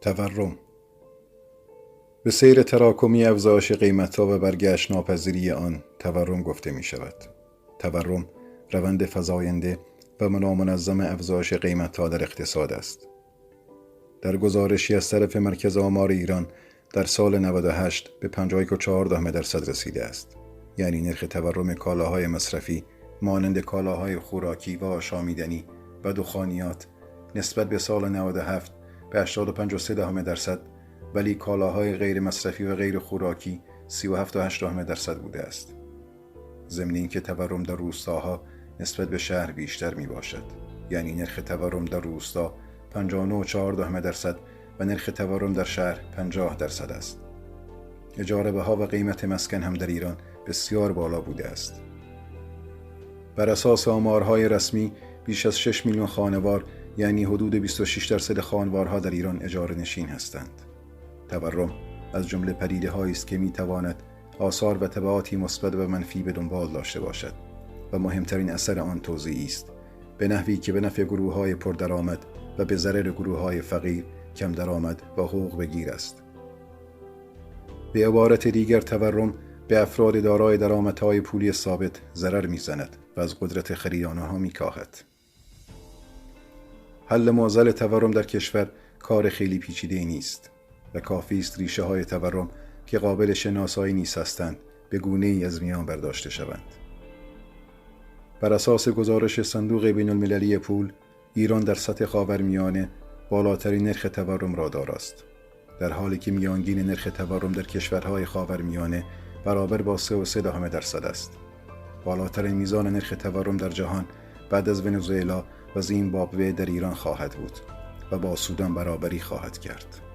تورم به سیر تراکمی افزایش قیمت‌ها و برگشت ناپذیری آن تورم گفته می شود. تورم روند فزاینده و نامنظم افزایش قیمت‌ها در اقتصاد است. در گزارشی از طرف مرکز آمار ایران در سال 98 به 50.4% رسیده است. یعنی نرخ تورم کالاهای مصرفی مانند کالاهای خوراکی و آشامیدنی و دخانیات نسبت به سال 97 به 85.3%، ولی کالاهای غیر مصرفی و غیر خوراکی 37.8% بوده است. ضمن اینکه تورم در روستاها نسبت به شهر بیشتر می باشد. یعنی نرخ تورم در روستا 59.4% و نرخ تورم در شهر 50% است. اجاره بها و قیمت مسکن هم در ایران بسیار بالا بوده است. بر اساس آمارهای رسمی بیش از 6 میلیون خانوار یعنی حدود 26% خانوارها در ایران اجاره نشین هستند. تورم از جمله پدیده‌هایی است که می‌تواند آثار و تبعاتی مثبت و منفی به دنبال داشته باشد و مهمترین اثر آن توزیعی است، به نحوی که به نفع گروه‌های پردرآمد و به ضرر گروه‌های فقیر، کم درآمد و حقوق بگیر است. به عبارت دیگر تورم به افراد دارای درآمدهای پولی ثابت ضرر می‌زند و از قدرت خرید آنها می‌کاهد. حل معضل تورم در کشور کار خیلی پیچیده‌ای نیست و کافی است ریشه‌های تورم که قابل شناسایی نیز هستند به گونه‌ای از میان برداشته شوند. بر اساس گزارش صندوق بین‌المللی پول، ایران در سطح خاورمیانه بالاترین نرخ تورم را دارست، در حالی که میانگین نرخ تورم در کشورهای خاورمیانه برابر با 3.3% است. بالاترین میزان نرخ تورم در جهان بعد از ونزوئلا و زیمبابوه در ایران خواهد بود و با سودان برابری خواهد کرد.